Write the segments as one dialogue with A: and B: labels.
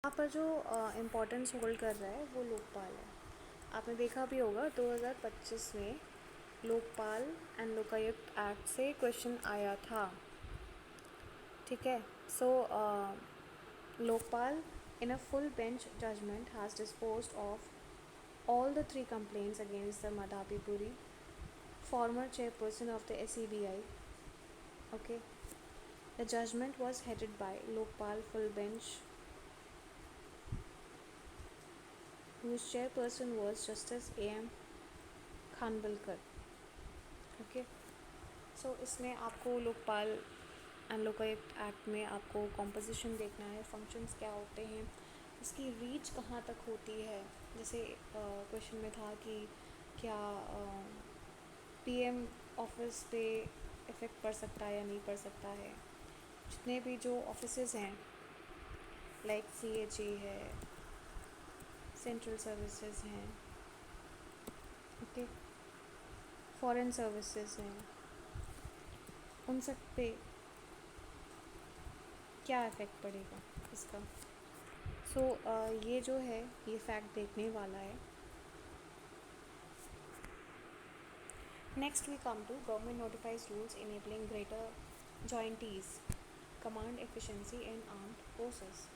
A: यहाँ पर जो इम्पोर्टेंस होल्ड कर रहा है वो लोकपाल है। आपने देखा भी होगा 2025 में लोकपाल एंड लोकायुक्त एक्ट से क्वेश्चन आया था। ठीक है। सो Lokpal in a full bench judgment has disposed of all the three complaints against the Madhabi Puri, former chairperson of the SEBI. Okay. The judgment was headed by Lokpal full bench, whose chairperson was Justice A.M. Khanvilkar. Okay. सो इसमें आपको Lokpal and Lokayukta act में आपको composition देखना है, functions क्या होते हैं, उसकी रीच कहाँ तक होती है। जैसे क्वेश्चन में था कि क्या पीएम ऑफिस पे इफ़ेक्ट पड़ सकता है या नहीं पड़ सकता है। जितने भी जो ऑफिसेज हैं लाइक CHA है, सेंट्रल सर्विसेज हैं, ओके, फॉरेन सर्विसेज हैं, उन सब पे क्या इफ़ेक्ट पड़ेगा इसका। सो ये जो है ये फैक्ट देखने वाला है। Next we come to government notifies rules enabling greater jointness command efficiency in armed forces.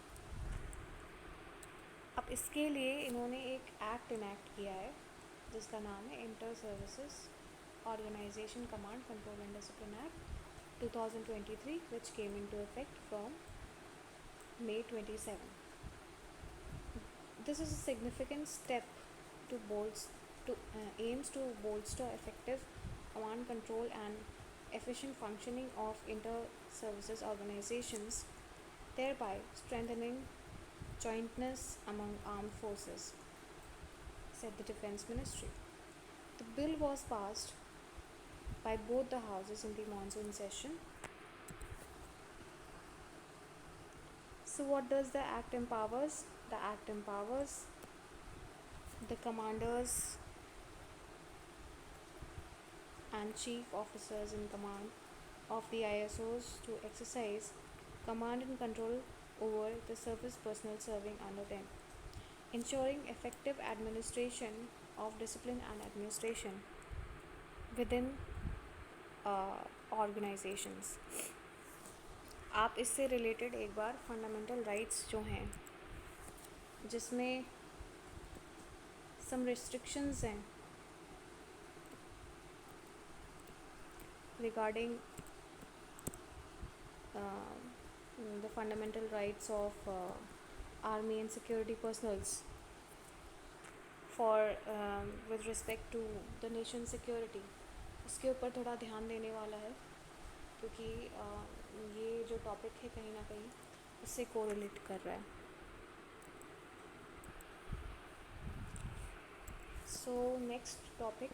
A: अब इसके लिए इन्होंने एक एक्ट इनैक्ट किया है जिसका नाम है Inter Services Organisation Command Control and Discipline Act 2023 which came into effect from May 27. This is a significant step aims to bolster effective command control and efficient functioning of inter-services organizations, thereby strengthening jointness among armed forces, said the Defense Ministry. The bill was passed by both the houses in the monsoon session. So what does the act empowers? The act empowers the commanders and chief officers in command of the ISOs to exercise command and control over the service personnel serving under them, ensuring effective administration of discipline and administration within organizations. आप इससे related एक बार fundamental rights जो हैं जिसमें सम restrictions हैं regarding the fundamental rights of army and security personals for with respect to the nation security, उसके ऊपर थोड़ा ध्यान देने वाला है क्योंकि ये जो टॉपिक है कहीं ना कहीं उससे कोरिलेट कर रहा है. So next topic,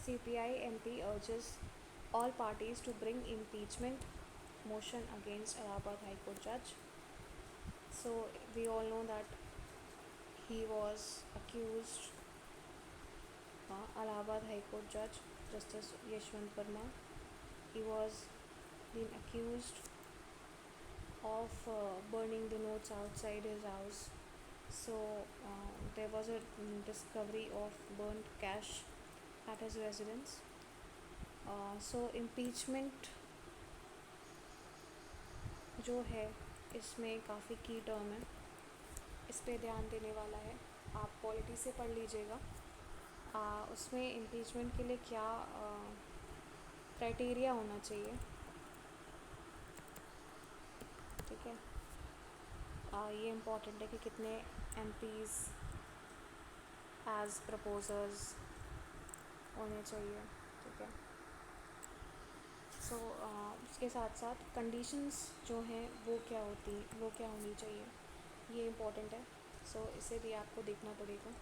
A: CPI MP urges all parties to bring impeachment motion against Allahabad High Court judge. So we all know that he was accused, Allahabad High Court judge Justice Yashwant Verma, he was being accused of burning the notes outside his house. So there was a discovery of burnt cash at his residence. So impeachment जो है इसमें काफ़ी की term है, इस पे ध्यान देने वाला है. आप पॉलिटी से पढ़ लीजिएगा. उसमें इम्पीचमेंट के लिए क्या क्राइटेरिया होना चाहिए, ठीक है. ये इम्पॉर्टेंट है कि कितने MPs एज प्रपोजर्स होने चाहिए, ठीक है. सो उसके साथ साथ कंडीशंस जो हैं वो क्या होनी चाहिए, ये इम्पॉर्टेंट है. सो इसे भी आपको देखना पड़ेगा.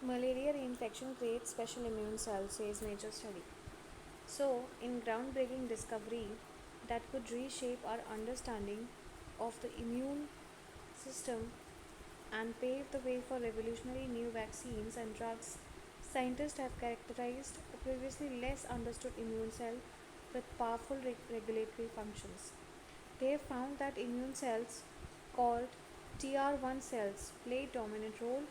A: Malaria reinfection creates special immune cells, says major study. So, in groundbreaking discovery that could reshape our understanding of the immune system and pave the way for revolutionary new vaccines and drugs, Scientists have characterized a previously less understood immune cell with powerful regulatory functions. They have found that immune cells called TR1 cells play a dominant role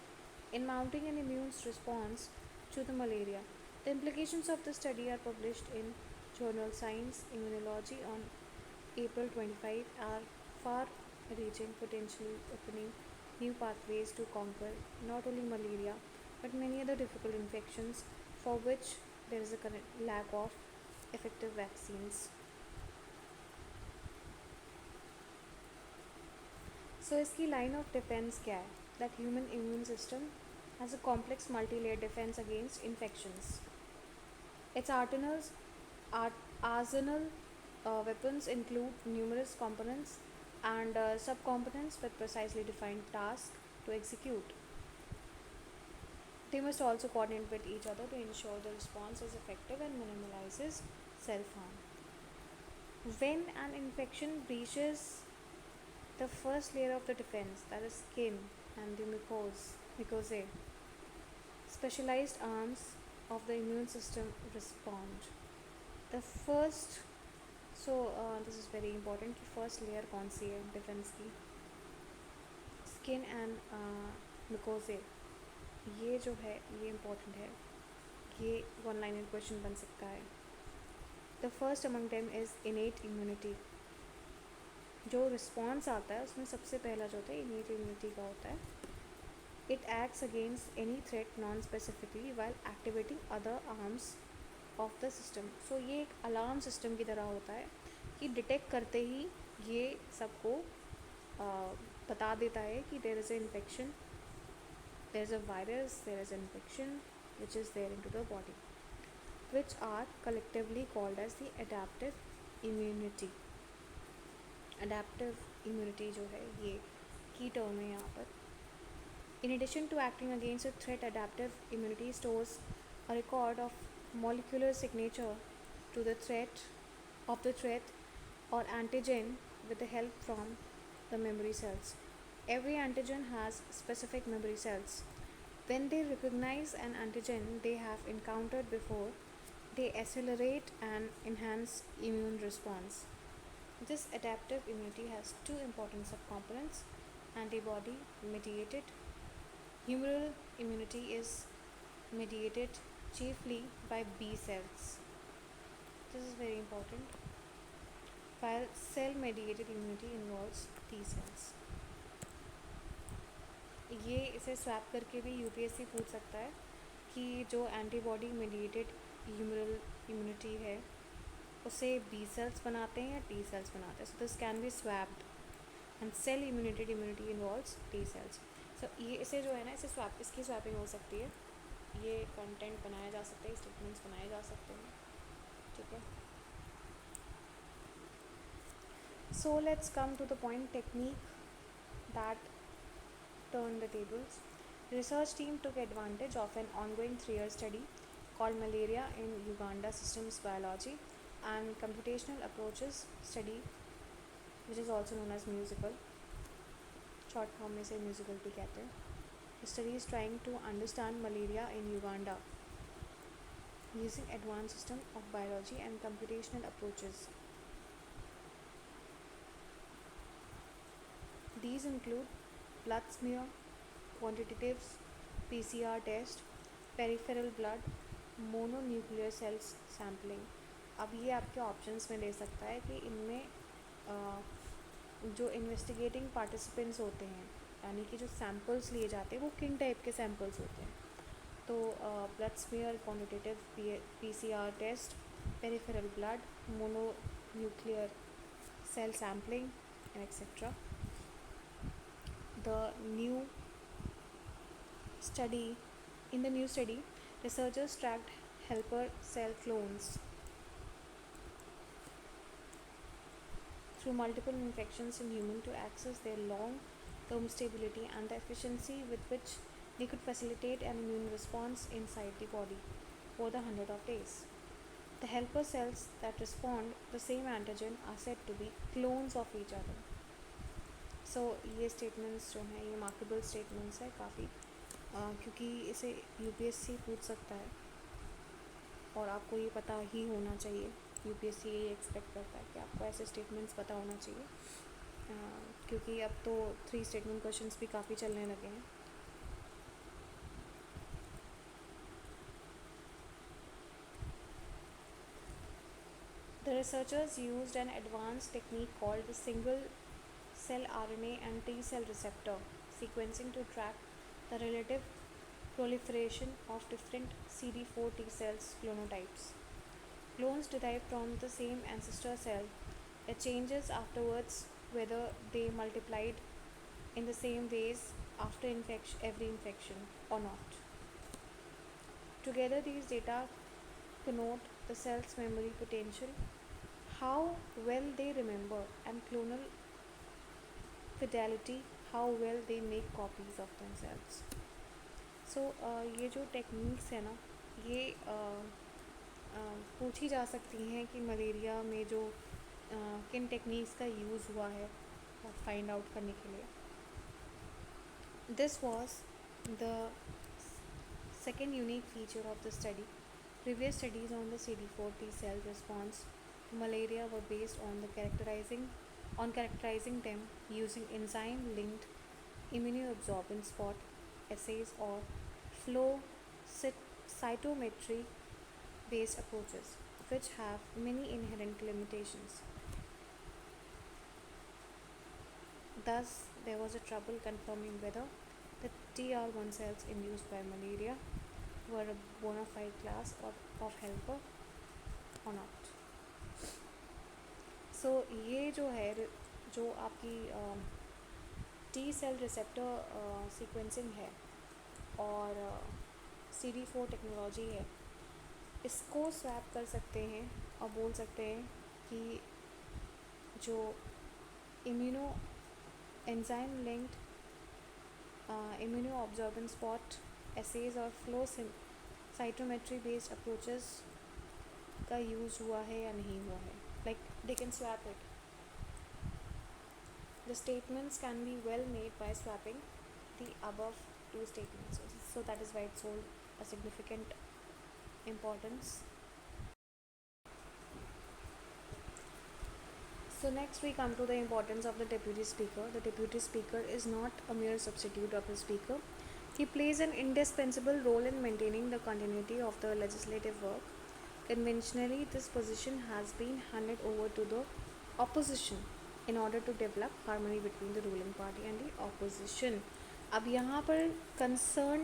A: in mounting an immune response to the malaria. The implications of the study are published in journal Science Immunology on April 25 are far reaching, potentially opening new pathways to conquer not only malaria but many other difficult infections for which there is a current lack of effective vaccines. So इसकी line of defense क्या है? That human immune system has a complex multi-layered defense against infections. Its arsenal weapons include numerous components and subcomponents with precisely defined tasks to execute. They must also coordinate with each other to ensure the response is effective and minimizes self-harm. When an infection breaches the first layer of the defense, that is skin and the mucosae, specialized arms of the immune system respond. The first, this is very important कि first layer कौन सी है defence की, skin and mucosae, ये जो है ये important है, ये वन लाइनर क्वेश्चन बन सकता है. The first among them is innate immunity. जो रिस्पॉन्स आता है उसमें सबसे पहला जो होता है इनेट इम्यूनिटी का होता है. It acts against any threat non specifically while activating other arms of the system. So ये एक अलार्म सिस्टम की तरह होता है कि डिटेक्ट करते ही ये सबको बता देता है कि there is a infection, there is a virus, there is a infection which is there into the body, which are collectively called as the adaptive immunity. Adaptive immunity जो है ये की टर्म है यहाँ पर. In addition to acting against a threat, adaptive immunity stores a record of molecular signature to the threat or antigen with the help from the memory cells. Every antigen has specific memory cells. When they recognize an antigen they have encountered before, they accelerate and enhance immune response. This adaptive immunity has two important subcomponents: antibody mediated. Humoral immunity is mediated chiefly by B cells. This is very important. While cell mediated immunity involves T cells. ये इसे swap करके भी UPSC पूछ सकता है कि जो antibody mediated humoral immunity है उसे बी सेल्स बनाते हैं या टी सेल्स बनाते हैं. So this can be swapped and cell immunated immunity involves T cells. So ये इसे जो है ना इसे स्वैप इसकी स्वैपिंग हो सकती है. ये कंटेंट बनाया जा सकता है, स्टेटमेंट्स बनाए जा सकते हैं. ठीक है. So let's come to the point technique that turn the tables. The research team took advantage of an ongoing 3-year study called Malaria in Uganda Systems Biology and Computational Approaches Study, which is also known as musical. Short form में से musical भी कहते हैं. The study is trying to understand malaria in Uganda using advanced system of biology and computational approaches. These include blood smear, quantitatives, PCR test, peripheral blood, mononuclear cells sampling. अब ये आपके options में दे सकता है कि इनमें जो इन्वेस्टिगेटिंग पार्टिसिपेंट्स होते हैं यानी कि जो सैम्पल्स लिए जाते हैं वो किन टाइप के सैम्पल्स होते हैं. तो blood smear, quantitative PCR test, peripheral blood, mononuclear cell sampling and etcetera. The new study, researchers tracked helper cell clones through multiple infections in humans to assess their long-term stability and the efficiency with which they could facilitate an immune response inside the body for the 100 days. The helper cells that respond to the same antigen are said to be clones of each other. सो ये statements जो हैं ये markable statements है काफ़ी. क्योंकि इसे UPSC पूछ सकता है और आपको ये पता ही होना चाहिए। यूपीएससी ये एक्सपेक्ट करता है कि आपको ऐसे स्टेटमेंट्स पता होना चाहिए, क्योंकि अब तो 3 स्टेटमेंट क्वेश्चंस भी काफ़ी चलने लगे हैं। The researchers used an advanced technique called the single cell RNA and T cell receptor sequencing to track the relative proliferation of different CD4 T cells clonotypes. Clones derived from the same ancestor cell, it changes afterwards whether they multiplied in the same ways after every infection or not. Together, these data connote the cell's memory potential, how well they remember, and clonal fidelity, how well they make copies of themselves. So ये जो techniques है ना, ये पूछी जा सकती हैं कि मलेरिया में जो किन टेक्निक्स का यूज़ हुआ है फाइंड आउट करने के लिए. This was the second unique feature of the study. Previous studies on the CD4 T cell response to malaria were based on characterizing them using enzyme-linked immunoabsorbance spot assays or flow cytometry-based approaches, which have many inherent limitations. Thus, there was a trouble confirming whether the TR1 cells induced by malaria were a bona fide class of helper or not. So ये जो है, जो आपकी T cell receptor sequencing है और CD4 technology है, इसको swap कर सकते हैं और बोल सकते हैं कि जो immuno enzyme linked immuno absorbance spot assays और फ्लो साइटोमेट्री बेस्ड अप्रोचेस का यूज़ हुआ है या नहीं हुआ है. Like they can swap it. The statements can be well made by swapping the above two statements. So that is why it's hold a significant importance. So next we come to the importance of the deputy speaker. The deputy speaker is not a mere substitute of the speaker. He plays an indispensable role in maintaining the continuity of the legislative work. Conventionally, this position has been handed over to the opposition in order to develop harmony between the ruling party and the opposition. अब यहाँ पर concern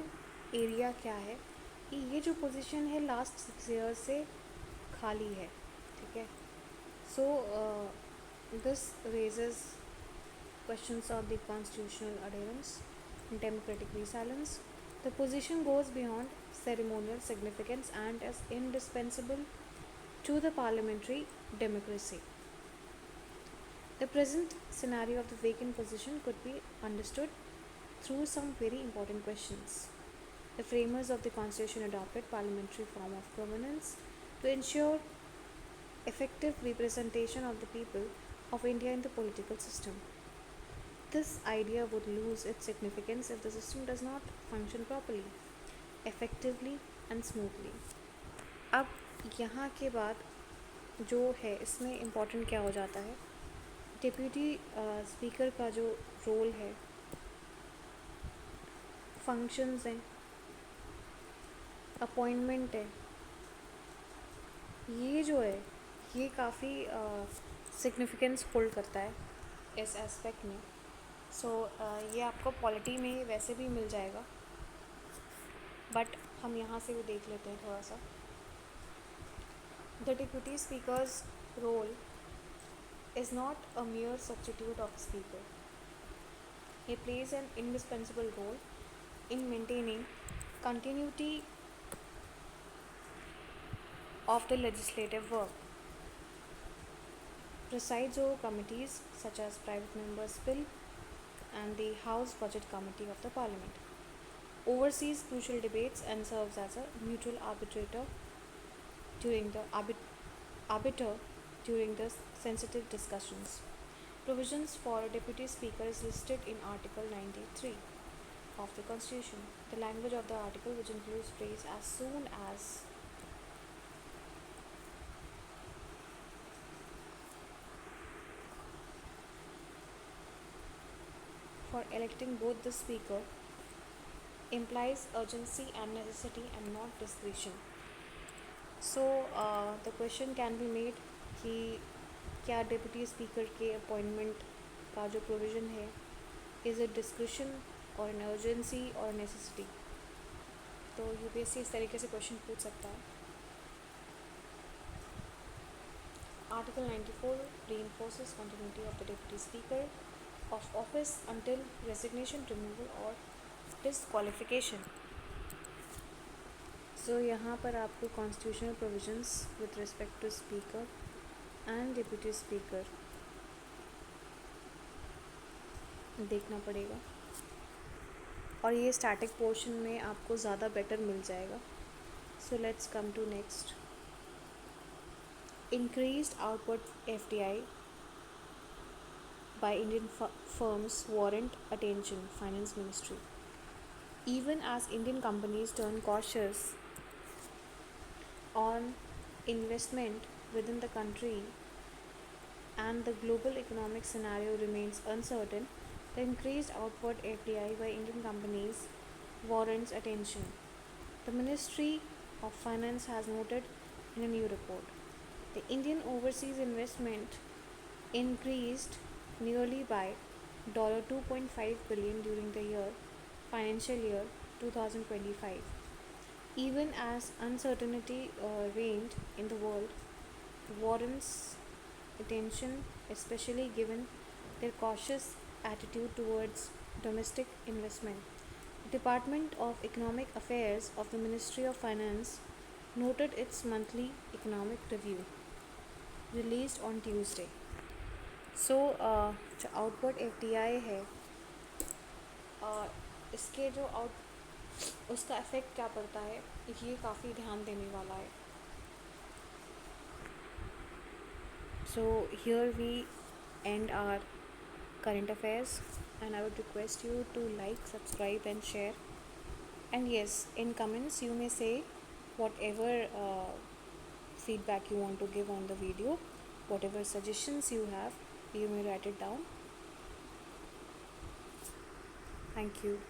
A: area क्या है कि ये जो position है last 6 years से खाली है, ठीक है. So this raises questions of the constitutional adherence and democratic resilience. The position goes beyond ceremonial significance and is indispensable to the parliamentary democracy. The present scenario of the vacant position could be understood through some very important questions. The framers of the constitution adopted parliamentary form of governance to ensure effective representation of the people of India in the political system. This idea would lose its significance if the system does not function properly, effectively and smoothly. अब यहाँ के बाद जो है इसमें important क्या हो जाता है, डिप्यूटी स्पीकर का जो रोल है, फंक्शंस हैं, अपॉइंटमेंट है, ये जो है ये काफ़ी सिग्निफिकेंस होल्ड करता है इस एस्पेक्ट में. सो ये आपको पॉलिटी में वैसे भी मिल जाएगा, बट हम यहाँ से भी देख लेते हैं थोड़ा सा. The deputy speaker's role is not a mere substitute of the speaker. He plays an indispensable role in maintaining continuity of the legislative work. Presides over committees such as private members' bill and the House Budget Committee of the Parliament. Oversees crucial debates and serves as a neutral arbiter during the sensitive discussions. Provisions for a deputy speaker is listed in Article 93. of the Constitution. The language of the article, which includes phrase as soon as, for electing both the speaker, implies urgency and necessity and not discretion. So the question can be made कि क्या deputy speaker के appointment का जो provision है, is it discretion और an urgency और necessity. तो UPSC इस तरीके से क्वेश्चन पूछ सकता है. Article 94 reinforces continuity of the deputy speaker of office until resignation, removal or disqualification. So यहाँ पर आपको constitutional provisions with respect to speaker and deputy speaker देखना पड़ेगा, और ये स्टैटिक पोर्शन में आपको ज़्यादा बेटर मिल जाएगा. So let's come to next. Increased output FDI by Indian firms warrant attention, Finance Ministry. Even as Indian companies turn cautious on investment within the country and the global economic scenario remains uncertain, the increased outward FDI by Indian companies warrants attention. The Ministry of Finance has noted in a new report. The Indian overseas investment increased nearly by $2.5 billion during the financial year 2025. Even as uncertainty reigned in the world, warrants attention, especially given their cautious attitude towards domestic investment. The Department of Economic Affairs of the Ministry of Finance noted its monthly economic review, released on Tuesday. सो जो outward FDI है, इसके जो उसका effect क्या पड़ता है, ये काफ़ी ध्यान देने वाला है. So here we end our current affairs, and I would request you to like, subscribe and share. And yes, in comments you may say whatever feedback you want to give on the video, whatever suggestions you have, you may write it down. Thank you.